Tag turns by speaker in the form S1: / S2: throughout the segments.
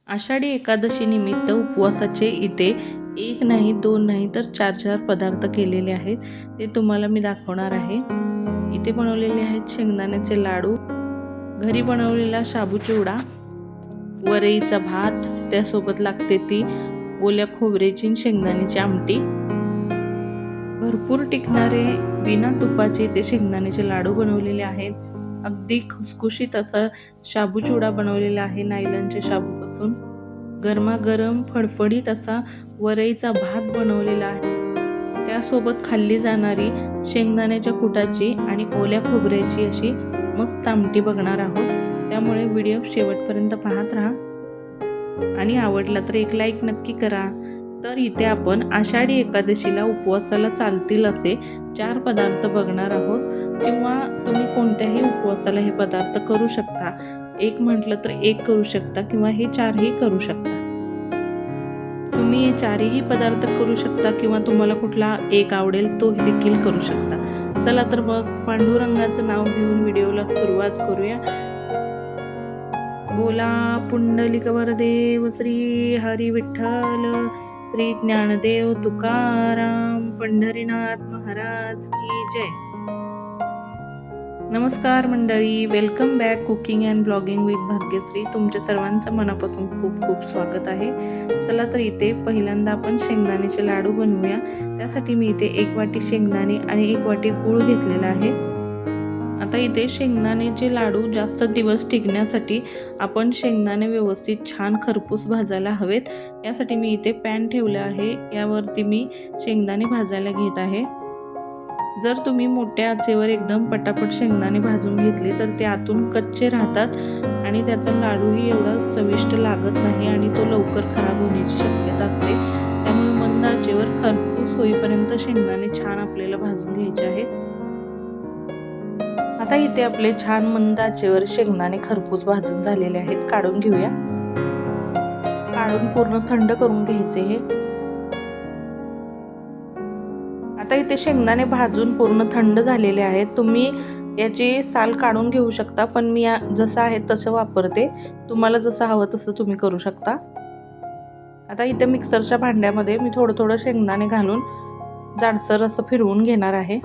S1: आषाढी एकादशी निमित्त उपवासाचे इथे एक नाही दोन नाही तर चार चार पदार्थ केलेले आहेत. ते तुम्हाला मी दाखवणार आहे. इथे बनवलेले आहेत शेंगदाण्याचे लाडू, घरी बनवलेला शाबू चिवडा, वरईचा भात, त्यासोबत लागते ती ओल्या खोबऱ्याची शेंगदाण्याची आमटी, भरपूर टिकणारे बिना तुपाचे ते शेंगदाण्याचे लाडू बनवलेले आहेत. अगदी खुसखुशीत असा शाबू चिवडा बनवलेला आहे नायलनच्या शाबूपासून. गरमागरम फडफडीत असा वरईचा भात बनवलेला आहे. त्यासोबत खाल्ली जाणारी शेंगदाण्याच्या कुटाची आणि ओल्या खोबऱ्याची अशी मस्त आमटी बघणार आहोत. त्यामुळे व्हिडिओ शेवटपर्यंत पाहत राहा आणि आवडला तर एक लाईक नक्की करा. तर इथे आपण आषाढी एकादशीला उपवासाला चालतील असे 4 पदार्थ बघणार आहोत, किंवा तुम्ही कोणत्याही उपवासाला हे पदार्थ करू शकता. एक म्हटलं तर एक करू शकता किंवा हे 4ही करू शकता. तुम्ही हे 4ही पदार्थ करू शकता किंवा तुम्हाला कुठला एक आवडेल तो देखील करू शकता. चला तर मग पांडुरंगाचं नाव घेऊन व्हिडिओला सुरुवात करूया. बोला पुंडलिक वरदेव श्री हरी विठ्ठल श्री ज्ञानदेव तुकाराम पंढरीनाथ महाराज की जय. नमस्कार मंडळी, welcome back cooking and blogging with Bhagyashree. तुमच्या सर्वांचं मनापासून खूप खूप स्वागत आहे. चला तर इथे पहिल्यांदा आपण शेंगदाण्याचे लाडू बनवूया. त्यासाठी मी इथे 1 वाटी शेंगदाणे आणि 1 वाटी गूळ घेतलेला आहे. आता इथे शेंगदाण्याचे लाडू जास्त दिवस टिकण्यासाठी आपण शेंगदाणे व्यवस्थित छान खरपूस भाजायला हवेत. यासाठी मी इथे पॅन ठेवला आहे, यावरती मी शेंगदाणे भाजायला घेत आहे. जर तुम्ही मोठ्या आचेवर एकदम पटापट शेंगदाणे भाजून घेतले तर ते आतून कच्चे राहतात आणि त्याचा लाडूही एवढा चविष्ट लागत नाही आणि तो लवकर खराब होण्याची शक्यता असते. त्यामुळे मंद आचेवर खरपूस होईपर्यंत शेंगदाणे छान आपल्याला भाजून घ्यायचे आहेत. आता इथे आपले छान मंद आचेवर शेंगदाणे खरपूस भाजून झालेले आहेत. काढून घेऊया. काढून पूर्ण थंड करून घ्यायचे हे. आता इथे शेंगदाणे भाजून पूर्ण थंड झालेले आहेत. तुम्ही याची साल काढून घेऊ शकता, पण मी जसं आहे तसं वापरते. तुम्हाला जसं हवं तसं तुम्ही करू शकता. आता इथे मिक्सरच्या भांड्यामध्ये मी थोडं थोडं शेंगदाणे घालून जाडसर असं फिरवून घेणार आहे.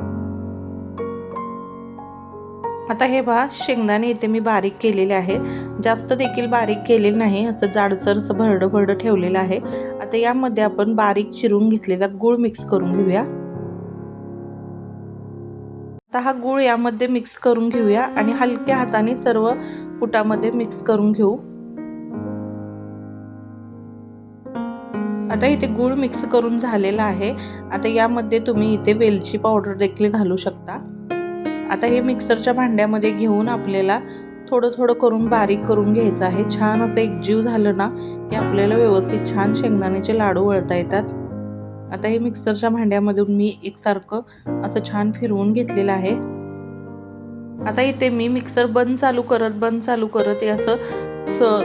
S1: आता हे पहा, शेंगदाणे इथे मी बारीक केलेले आहे. जास्त देखील बारीक केलेले नाही, असं जाडसर असं भरडं भरडं ठेवलेलं आहे. आता यामध्ये आपण बारीक चिरून घेतलेला गूळ मिक्स करून घेऊया. आता हा गूळ यामध्ये मिक्स करून घेऊया आणि हलक्या हाताने सर्व कुटामध्ये मिक्स करून घेऊ. आता इथे गूळ मिक्स करून झालेला आहे. आता यामध्ये तुम्ही इथे वेलची पावडर देखील घालू शकता. आता हे मिक्सरच्या भांड्यामध्ये घेऊन आपल्याला थोडं थोडं करून बारीक करून घ्यायचं आहे. छान असं एकजीव झालं ना की आपल्याला व्यवस्थित छान शेंगदाण्याचे लाडू वळता येतात. आता हे मिक्सरच्या भांड्यामधून मी एकसारखं असं छान फिरवून घेतलेलं आहे. आता इथे मी मिक्सर बंद चालू करत हे असं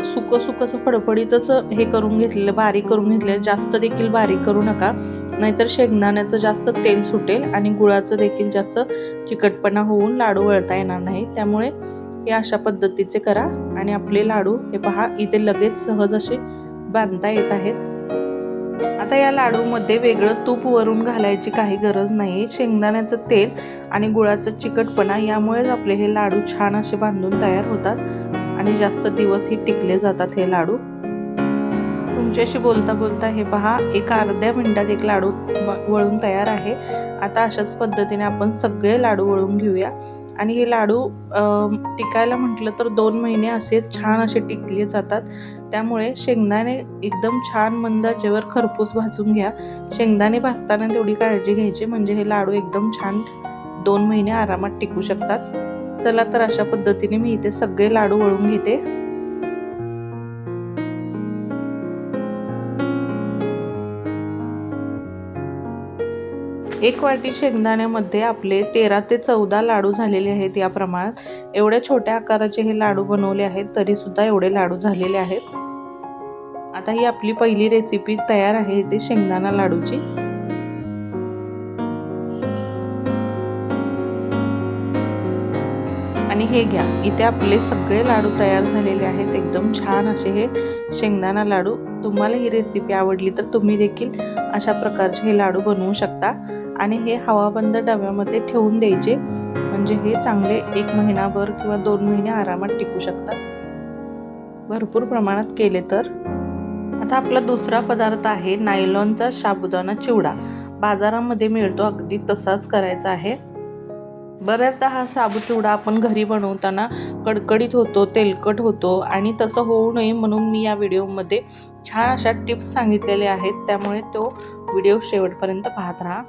S1: सुकं असं फडफडीतच हे करून घेतलेलं, बारीक करून घेतलेलं. जास्त देखील बारीक करू नका, नाहीतर शेंगदाण्याचं जास्त तेल सुटेल आणि गुळाचं देखील जास्त चिकटपणा होऊन लाडू वळता येणार नाही. त्यामुळे हे अशा पद्धतीचे करा आणि आपले लाडू हे पहा इथे लगेच सहज असे बांधता येत आहेत. आता या लाडूमध्ये वेगळं तूप वरून घालायची काही गरज नाही. शेंगदाण्याचं तेल आणि गुळाचं चिकटपणा यामुळेच आपले हे लाडू छान असे बांधून तयार होतात आणि जास्त दिवसही टिकले जातात हे लाडू. तुमच्याशी बोलता बोलता हे पहा, एक अर्ध्या मिनिटात एक लाडू वळून तयार आहे. आता अशाच पद्धतीने आपण सगळे लाडू वळून घेऊया आणि हे लाडू टिकायला म्हटलं तर 2 महिने असे छान असे टिकले जातात. त्यामुळे शेंगदाणे एकदम छान मंद आचेवर खरपूस भाजून घ्या. शेंगदाणे भाजताना तेवढी काळजी घ्यायची, म्हणजे हे लाडू एकदम छान 2 महिने आरामात टिकू शकतात. चला तर अशा पद्धतीने मी इथे सगळे लाडू वळून घेते. एक वाटी शेंगदाण्यामध्ये आपले 13 ते 14 लाडू झालेले आहेत. या प्रमाणात एवढ्या छोट्या आकाराचे हे लाडू बनवले आहेत, तरी सुद्धा एवढे लाडू झालेले आहेत. आता ही आपली पहिली रेसिपी तयार आहे इथे शेंगदाणा लाडूची. आणि हे घ्या, इथे आपले सगळे लाडू तयार झालेले आहेत. एकदम छान असे हे शेंगदाणा लाडू. तुम्हाला ही रेसिपी आवडली तर तुम्ही देखील अशा प्रकारचे हे लाडू बनवू शकता आणि हे हवाबंद डब्यामध्ये ठेवून द्यायचे, म्हणजे हे चांगले 1 महिनाभर किंवा 2 महिने आरामात टिकू शकतात भरपूर प्रमाणात केले तर. आता आपला दुसरा पदार्थ आहे नायलॉनचा साबुदाणा चिवडा. बाजारामध्ये मिळतो, अगदी तसाच करायचा आहे. बऱ्याचदा हा साबू चिवडा आपण घरी बनवताना कडकडीत होतो, तेलकट होतो आणि तसं होऊ नये म्हणून मी या व्हिडिओमध्ये छान अशा टिप्स सांगितलेल्या आहेत, त्यामुळे तो व्हिडिओ शेवटपर्यंत पाहत राहा.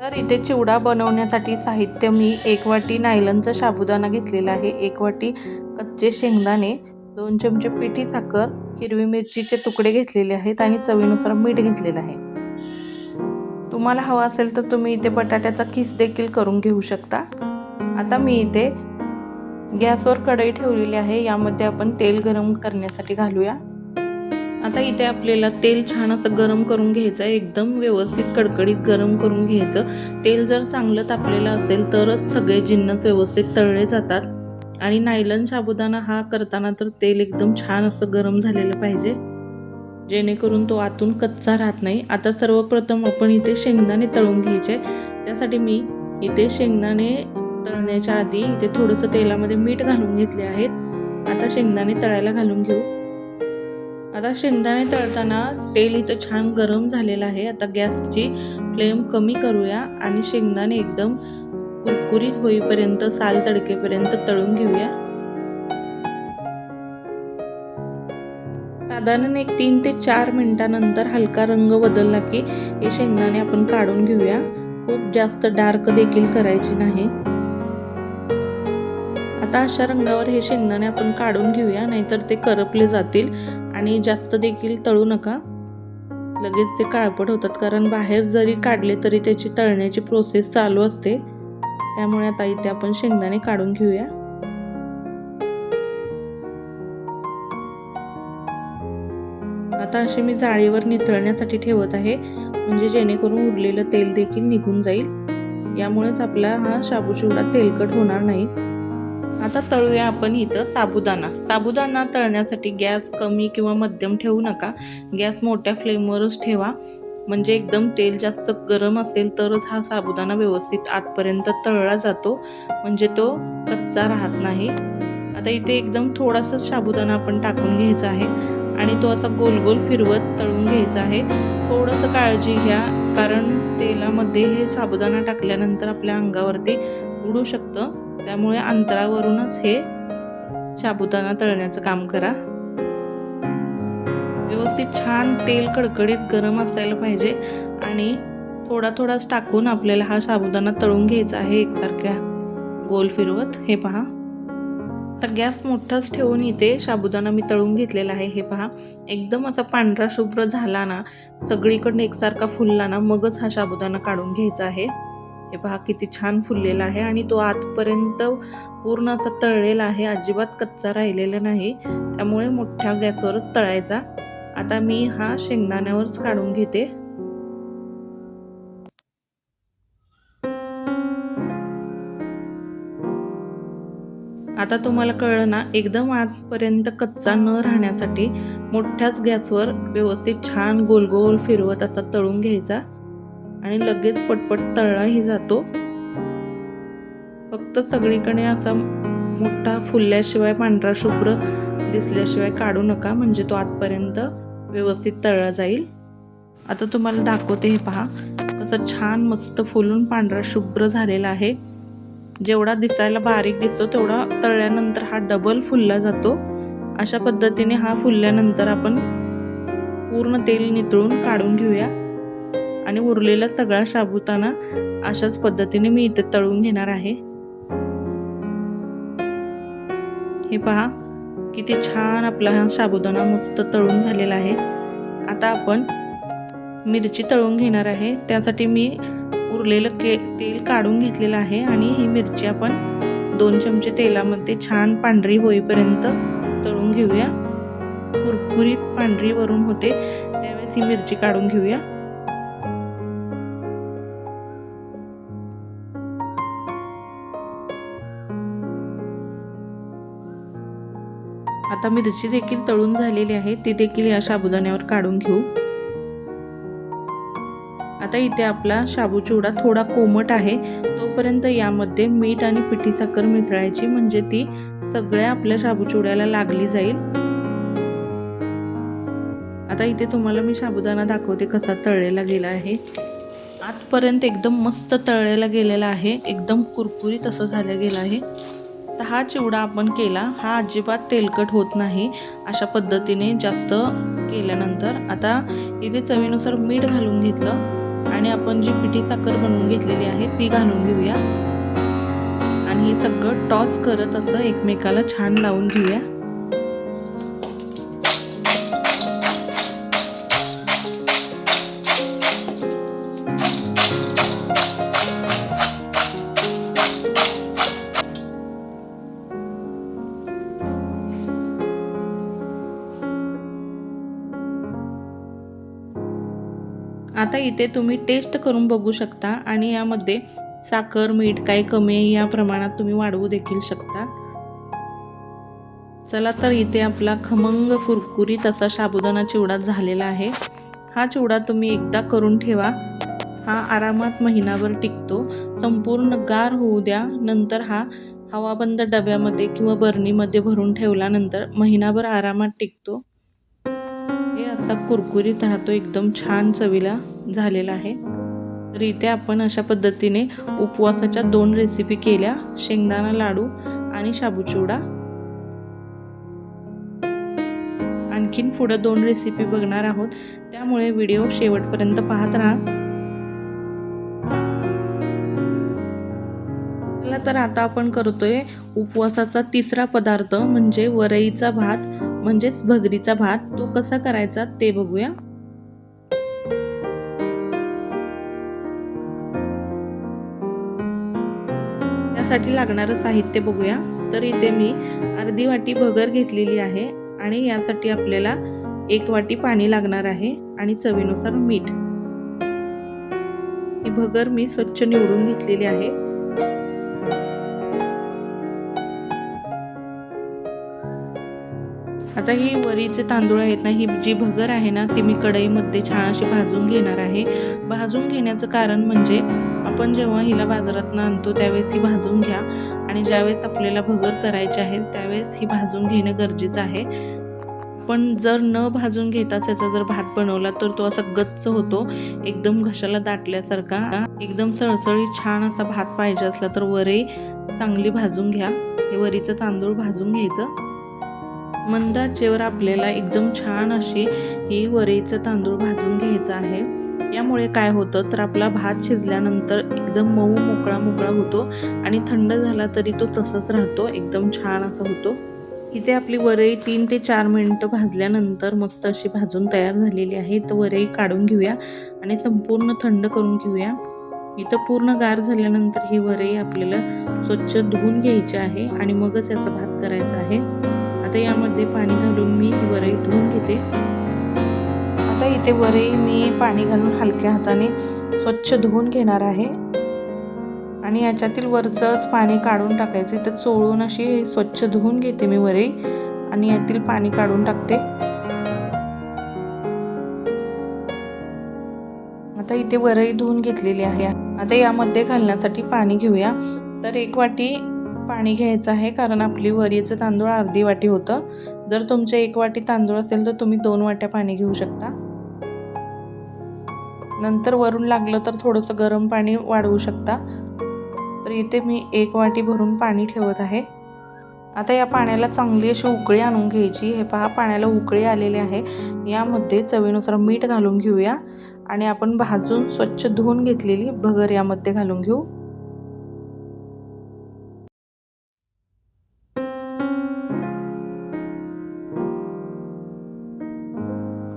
S1: तर इथे चिवडा बनवण्यासाठी साहित्य मी 1 वाटी नायलॉनचा साबुदाणा घेतलेला आहे, 1 वाटी कच्चे शेंगदाणे, 2 चमचे पिठी साखर, हिरवी मिरचीचे तुकडे घेतलेले आहेत आणि चवीनुसार मीठ घेतलेलं आहे. तुम्हाला हवा असेल तर तुम्ही इथे बटाट्याचा किस देखील करून घेऊ शकता. आता मी इथे गॅसवर कढई ठेवलेली आहे, यामध्ये आपण तेल गरम करण्यासाठी घालूया. आता इथे आपल्याला तेल छान असं गरम करून घ्यायचं आहे, एकदम व्यवस्थित कडकडीत गरम करून घ्यायचं. तेल जर चांगलं तापलेलं असेल तरच सगळे जिन्नस व्यवस्थित तळले जातात आणि नायलॉन साबुदाणा हा करताना तर तेल एकदम छान असं गरम झालेलं पाहिजे, जेणेकरून तो आतून कच्चा राहत नाही. आता सर्वप्रथम आपण इथे शेंगदाणे तळून घ्यायचे. त्यासाठी मी इथे शेंगदाणे तळण्याच्या आधी इथे थोडंसं तेलामध्ये मीठ घालून घेतले आहेत. आता शेंगदाणे तळायला घालून घेऊ. आता शेंगदाणे तळताना तेल इथं छान गरम झालेलं आहे. आता गॅसची फ्लेम कमी करूया आणि शेंगदाणे एकदम कुरकुरीत होईपर्यंत, साल तडकेपर्यंत तळून घेऊया. साधारण एक 3 ते 4 मिनिटानंतर हलका रंग बदलला की हे शेंगदाणे आपण काढून घेऊया. खूप जास्त डार्क देखील करायची नाही. आता अशा रंगावर हे शेंगदाणे आपण काढून घेऊया, नाहीतर ते करपले जातील आणि जास्त देखील तळू नका, लगेच ते काळपट होतात. कारण बाहेर जरी काढले तरी त्याची तळण्याची प्रोसेस चालू असते, त्यामुळे आता इथे आपण शेंगदाणे काढून घेऊया. आता असे मी जाळीवर निथळण्यासाठी ठेवत आहे, म्हणजे जेणेकरून उरलेलं तेल देखील निघून जाईल. यामुळेच आपला हा शाबू चिवडा तेलकट होणार नाही. आता तळूया आपण इथं साबुदाणा. साबुदाणा तळण्यासाठी गॅस कमी किंवा मध्यम ठेवू नका, गॅस मोठ्या फ्लेमवरच ठेवा, म्हणजे एकदम तेल जास्त गरम असेल तरच हा साबुदाणा व्यवस्थित आतपर्यंत तळला जातो, म्हणजे तो कच्चा राहत नाही. आता इथे एकदम थोडासा साबुदाणा आपण टाकून घ्यायचा आहे आणि तो असा गोल गोल फिरवत तळून घ्यायचा आहे. थोडंसं काळजी घ्या, कारण तेलामध्ये हे साबुदाणा टाकल्यानंतर आपल्या अंगावरती उडू शकतं, त्यामुळे अंतरावरूनच हे साबुदाणा तळण्याचं काम करा. व्यवस्थित छान तेल कडकडीत गरम असायला पाहिजे आणि थोडा थोडाच टाकून आपल्याला हा साबुदाणा तळून घ्यायचा आहे, एकसारख्या गोल फिरवत. हे पहा, तर गॅस मोठाच ठेवून इथे साबुदाणा मी तळून घेतलेला आहे. हे पहा, एकदम असा पांढरा शुभ्र झाला ना, सगळीकडे एकसारखा फुलला ना, मगच हा साबुदाणा काढून घ्यायचा आहे. हे पहा किती छान फुललेला आहे आणि तो आतपर्यंत पूर्ण असा तळलेला आहे, अजिबात कच्चा राहिलेला नाही, त्यामुळे मोठ्या गॅसवरच तळायचा. आता मी हा शेंगदाण्यावरच काढून घेते. आता तुम्हाला कळलं ना, एकदम आतपर्यंत कच्चा न राहण्यासाठी मोठ्याच गॅसवर व्यवस्थित छान गोल गोल फिरवत असा तळून घ्यायचा आणि लगेच पटपट तळलाही जातो. फक्त सगळीकडे असा मोठा फुलल्याशिवाय, पांढरा शुभ्र दिसल्याशिवाय काढू नका, म्हणजे तो आतपर्यंत व्यवस्थित तळला जाईल. आता तुम्हाला दाखवते. हे पहा कसं छान मस्त फुलून पांढरा शुभ्र झालेला आहे. जेवढा दिसायला बारीक दिसतो तेवढा तळल्यानंतर हा डबल फुलला जातो. अशा पद्धतीने हा फुलल्यानंतर आपण पूर्ण तेल नितळून काढून घेऊया आणि उरलेला सगळा साबुदाणा अशाच पद्धतीने मी इथे तळून घेणार आहे. हे पहा किती छान आपला हा साबुदाणा मस्त तळून झालेला आहे. आता आपण मिरची तळून घेणार आहे. त्यासाठी मी उरलेलं तेल काढून घेतलेलं आहे आणि ही मिरची आपण 2 चमचे तेलामध्ये छान पांढरी होईपर्यंत तळून घेऊया. कुरकुरीत पांढरी वरून होते त्यावेळेस ही मिरची काढून घेऊया. आता मिरची देखील तळून झालेली आहे, ती देखील या साबुदाण्यावर काढून घेऊ। आता इथे आपला शाबू चिवडा थोडा कोमट आहे, तोपर्यंत यामध्ये मीठ आणि पिठी साखर मिसळायची, म्हणजे ती सगळ्या आपल्या शाबू चिवड्याला लागली जाईल। आता इथे तुम्हाला मी साबुदाणा दाखवते कसा तळलेला गेला आहे। आतपर्यंत एकदम मस्त तळलेला गेलेला आहे, एकदम कुरकुरीत असं झालं गेलं आहे। तर हा चिवडा आपण केला, हा अजिबात तेलकट होत नाही अशा पद्धतीने जास्त केल्यानंतर। आता इथे चवीनुसार मीठ घालून घेतलं आणि आपण जी पिठी साखर बनवून घेतलेली आहे ती घालून घेऊया आणि हे सगळं टॉस करत असं एकमेकाला छान लावून घेऊया। आता इथे तुम्ही टेस्ट करून बघू शकता आणि यामध्ये साखर मीठ काही कमी आहे या प्रमाणात तुम्ही वाढवू देखील शकता। चला तर इथे आपला खमंग कुरकुरीत असा साबुदाणा चिवडा झालेला आहे। हा चिवडा तुम्ही एकदा करून ठेवा, हा आरामात महिनाभर टिकतो। संपूर्ण गार होऊ द्या, नंतर हा हवाबंद डब्यामध्ये किंवा बरणीमध्ये भरून ठेवल्यानंतर महिनाभर आरामात टिकतो। हे असा कुरकुरीत राहतो, एकदम छान चवीला झालेला आहे। तर इथे आपण अशा पद्धतीने उपवासाच्या 2 रेसिपी केल्या, शेंगदाणा लाडू आणि शाबू चिवडा। आणखीन पुढे 2 रेसिपी बघणार आहोत, त्यामुळे व्हिडिओ शेवटपर्यंत पाहत राहा। चला तर आता आपण करतोय उपवासाचा तिसरा पदार्थ, म्हणजे वरईचा भात म्हणजेच भगरीचा भात। तो कसा करायचा ते बघूया। त्यासाठी लागणारं साहित्य बघूया। तर इथे मी अर्धी वाटी भगर घेतलेली आहे आणि यासाठी आपल्याला 1 वाटी पाणी लागणार आहे आणि चवीनुसार मीठ। ही भगर मी स्वच्छ निवडून घेतलेली आहे। आता ही वरीचे तांदूळ आहेत ना, ही जी भगर आहे ना ती मी कढईमध्ये छान अशी भाजून घेणार आहे। भाजून घेण्याचं कारण म्हणजे आपण जेव्हा हिला बाजारातून आणतो त्यावेळेस ही भाजून घ्या आणि ज्यावेळेस आपल्याला भगर करायची आहे त्यावेळेस ही भाजून घेणं गरजेचं आहे। पण जर न भाजून घेताच याचा जर भात बनवला तर तो असा गच्च होतो, एकदम घशाला दाटल्यासारखा। एकदम सळसळीत छान असा भात पाहिजे असला तर वरई चांगली भाजून घ्या। हे वरीचं तांदूळ भाजून घ्यायचं मंद आचेवर आपल्याला एकदम छान अशी ही वरईचं तांदूळ भाजून घ्यायचं आहे। यामुळे काय होतं तर आपला भात शिजल्यानंतर एकदम मऊ मोकळा मोकळा होतो आणि थंड झाला तरी तो तसाच राहतो, एकदम छान असा होतो। इथे आपली वरई 3 ते 4 मिनिटं भाजल्यानंतर मस्त अशी भाजून तयार झालेली आहे। तर वरई काढून घेऊया आणि संपूर्ण थंड करून घेऊया। इथं पूर्ण गार झाल्यानंतर ही वरई आपल्याला स्वच्छ धुवून घ्यायची आहे आणि मगच याचा भात करायचा आहे। आता यामध्ये पाणी घालून मी ही वरई धुवून घेते। आता इथे वरई मी पाणी घालून हलक्या हाताने स्वच्छ धुवून घेणार आहे आणि याच्यातील वरचंच पाणी काढून टाकायचं। तर चोळून अशी स्वच्छ धुवून घेते मी वरई आणि यातील पाणी काढून टाकते। आता इथे वरई धुवून घेतलेली आहे। आता यामध्ये घालण्यासाठी पाणी घेऊया। तर 1 वाटी पाणी घ्यायचं आहे, कारण आपली वरीचं तांदूळ अर्धी वाटी होतं। जर तुमचे 1 वाटी तांदूळ असेल तर तुम्ही 2 वाट्या पाणी घेऊ शकता। नंतर वरून लागलं तर थोडंसं गरम पाणी वाढवू शकता। तर इथे मी 1 वाटी भरून पाणी ठेवत आहे। आता या पाण्याला चांगली अशी उकळी आणून घ्यायची। हे पहा, पाण्याला उकळी आलेली आहे। यामध्ये चवीनुसार मीठ घालून घेऊया आणि आपण भाजून स्वच्छ धुवून घेतलेली भगर यामध्ये घालून घेऊ।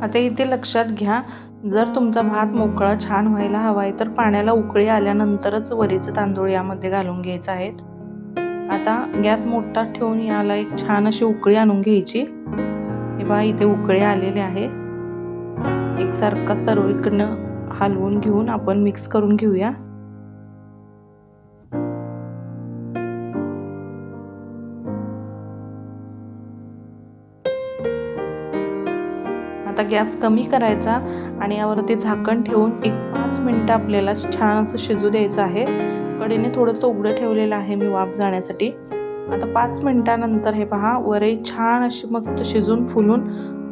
S1: आता इथे लक्षात घ्या, जर तुमचा भात मोकळा छान व्हायला हवा आहे तर पाण्याला उकळी आल्यानंतरच वरीचे तांदूळ यामध्ये घालून घ्यायचे आहेत। आता गॅस मोठा ठेवून याला एक छान अशी उकळी आणून घ्यायची। हे पहा, इथे उकळी आलेली आहे। एकसारखा सर्वीकडनं हलवून घेऊन आपण मिक्स करून घेऊया। आता गॅस कमी करायचा आणि यावरती झाकण ठेवून एक 5 मिनिटं आपल्याला छान असं शिजू द्यायचं आहे. कढईने थोडंसं उघडं ठेवलेलं आहे मी वाफ जाण्यासाठी. आता 5 मिनिटानंतर हे पहा, वरई छान अशी मस्त शिजून फुलून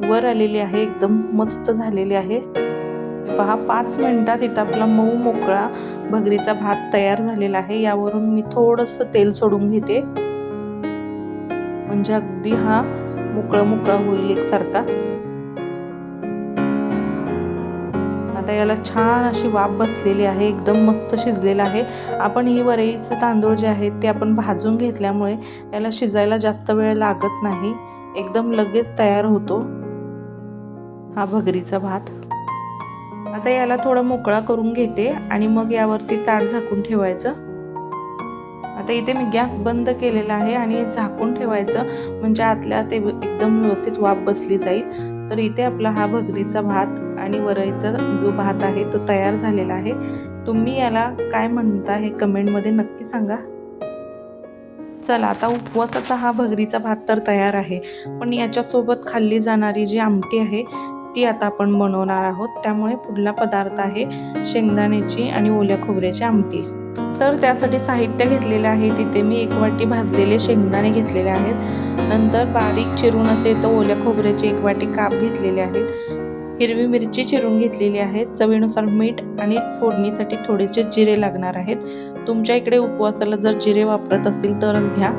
S1: वर आलेली आहे, एकदम मस्त झालेली आहे. पहा 5 मिनिटात इथं आपला मऊ मोकळा भगरीचा भात तयार झालेला आहे. यावरून मी थोडंसं तेल सोडून घेते, म्हणजे अगदी हा मोकळा होईल एकसारखा. आता याला छान अशी वाफ बसलेली आहे, एकदम मस्त शिजलेला आहे. आपण ही वरईचे तांदूळ जे आहेत ते आपण भाजून घेतल्यामुळे याला शिजायला जास्त वेळ लागत नाही, एकदम लगेच तयार होतो हा भगरीचा भात. आता याला थोडा मोकळा करून घेते आणि मग यावरती ताट झाकून ठेवायचं. आता इथे मी गॅस बंद केलेला आहे आणि झाकून ठेवायचं, म्हणजे आतल्या ते एकदम व्यवस्थित वाफ बसली जाईल. तर इथे आपला हा भगरीचा भात आणि वरईचा जो भात आहे तो तयार झालेला आहे. तुम्ही याला काय म्हणता हे कमेंटमध्ये नक्की सांगा. चला, आता उपवासाचा हा भगरीचा भात तर तयार आहे, पण याच्यासोबत खाल्ली जाणारी जी आमटी आहे ती आता आपण बनवणार आहोत. त्यामुळे पुढला पदार्थ आहे शेंगदाण्याची आणि ओल्या खोबऱ्याची आमटी. तर त्यासाठी साहित्य घेतलेले आहे. तिथे मी 1 वाटी भाजलेले शेंगदाणे घेतलेले आहेत. नंतर बारीक चिरून असे तर ओल्या खोबऱ्याचे 1 वाटी काप घेतलेले आहेत. हिरवी मिरची चिरून घेतलेली आहे. चवीनुसार मीठ आणि फोडणीसाठी थोडेसे जिरे लागणार आहेत. तुमच्या इकडे उपवासाला जर जिरे वापरत असतील तरच घ्या.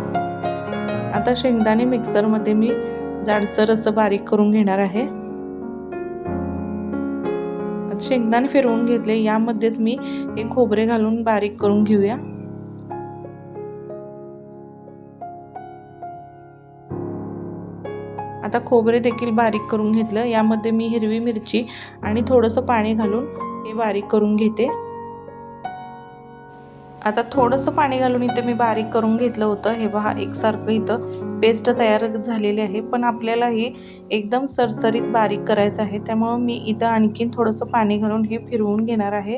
S1: आता शेंगदाणे मिक्सरमध्ये मी जाडसर असं बारीक करून घेणार आहे. शेंगदाणे फिरवून घेतले, यामध्येच मी हे खोबरे घालून बारीक करून घेऊया. आता खोबरे देखील बारीक करून घेतलं. यामध्ये मी हिरवी मिरची आणि थोडंसं पाणी घालून हे बारीक करून घेते. आता थोडंसं पाणी घालून इथे मी बारीक करून घेतलं होतं. हे पहा, एकसारखं इथं पेस्ट तयार झालेली आहे, पण आपल्याला ही एकदम सरसरीत बारीक करायचं आहे. त्यामुळं मी इथं आणखीन थोडंसं पाणी घालून हे फिरवून घेणार आहे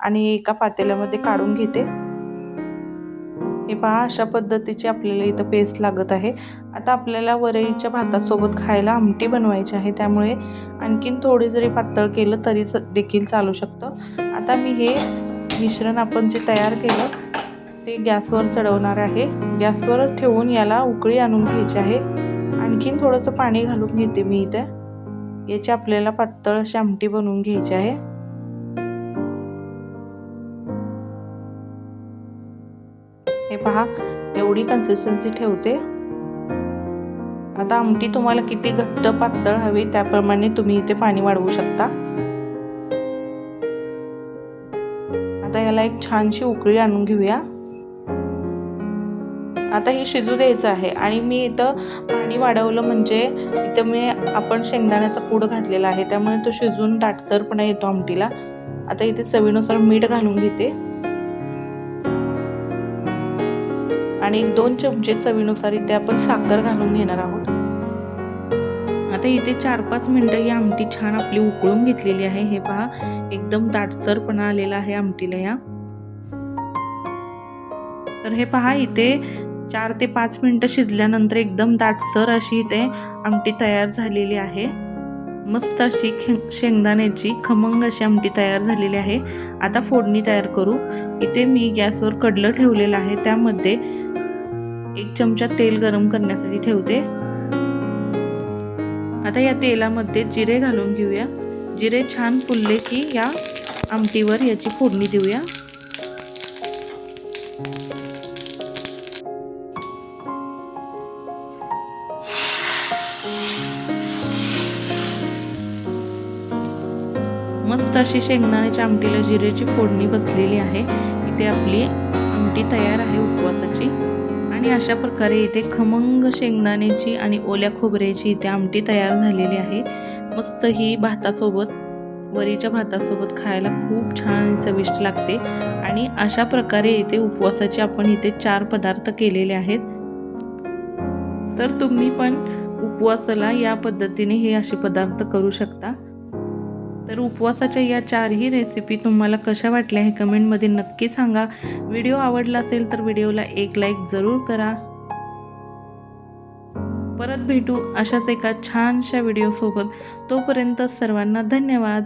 S1: आणि एका पातेल्यामध्ये काढून घेते. हे पहा, अशा पद्धतीची आपल्याला इथं पेस्ट लागत आहे. आता आपल्याला वरईच्या भातासोबत खायला आमटी बनवायची आहे, त्यामुळे आणखीन थोडी जरी पातळ केलं तरी देखील चालू शकतं. आता मी हे मिश्रण आपण जे तयार केलं ते गॅसवर चढवणार आहे. गॅसवर ठेवून याला उकळी आणून घ्यायची आहे. आणखीन थोडंसं पाणी घालून घेते मी इथे. याची आपल्याला पातळ अशी आमटी बनवून घ्यायची आहे. हे पहा, एवढी कन्सिस्टन्सी ठेवते. आता आमटी तुम्हाला किती घट्ट पातळ हवी त्याप्रमाणे तुम्ही इथे पाणी वाढवू शकता. आता याला एक छानशी उकळी आणून घेऊया. आता ही शिजू द्यायचं आहे आणि मी इथं पाणी वाढवलं, म्हणजे इथं मी आपण शेंगदाण्याचा कूट घातलेला आहे, त्यामुळे तो शिजून दाटसरपणा येतो आमटीला. आता इथे चवीनुसार मीठ घालून घेते आणि 1-2 चमचे चवीनुसार इथे आपण साखर घालून घेणार आहोत. आता इथे 4-5 मिनिटं ही आमटी छान आपली उकळून घेतलेली आहे. हे पहा, एकदम दाटसरपणा आलेला आहे आमटीला या. तर हे पहा, इथे 4 ते 5 मिनिटं शिजल्यानंतर एकदम दाटसर अशी इथे आमटी तयार झालेली आहे. मस्त अशी शेंगदाण्याची खमंग अशी आमटी तयार झालेली आहे. आता फोडणी तयार करू. इथे मी गॅसवर कढलं ठेवलेलं आहे, त्यामध्ये 1 चमचा तेल गरम करण्यासाठी ठेवते. आता या तेलामध्ये जिरे घालून घेऊया. जिरे छान फुलले की या आमटीवर याची फोडणी देऊया. मस्त अशी शेंगदाण्याच्या आमटीला जिरेची फोडणी बसलेली आहे. इथे आपली आमटी तयार आहे उपवासाची. आणि अशा प्रकारे इथे खमंग शेंगदाण्याची आणि ओल्या खोबऱ्याची इथे आमटी तयार झालेली आहे. मस्त ही भातासोबत, वरीच्या भातासोबत खायला खूप छान चविष्ट लागते. आणि अशा प्रकारे इथे उपवासाचे आपण इथे 4 पदार्थ केलेले आहेत. तर तुम्ही पण उपवासाला या पद्धतीने हे असे पदार्थ करू शकता. तर उपवासाच्या या 4ही रेसिपी तुम्हाला कशा वाटल्या हे कमेंटमध्ये नक्की सांगा. व्हिडिओ आवडला असेल तर व्हिडिओला एक लाईक जरूर करा. परत भेटू अशाच एका छानशा व्हिडिओसोबत. तोपर्यंत सर्वांना धन्यवाद.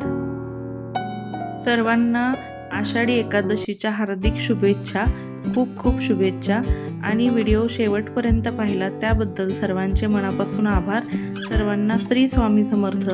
S1: सर्वांना आषाढी एकादशीच्या हार्दिक शुभेच्छा. खूप खूप शुभेच्छा. आणि व्हिडिओ शेवटपर्यंत पाहिला त्याबद्दल सर्वांचे मनापासून आभार. सर्वांना श्री स्वामी समर्थ.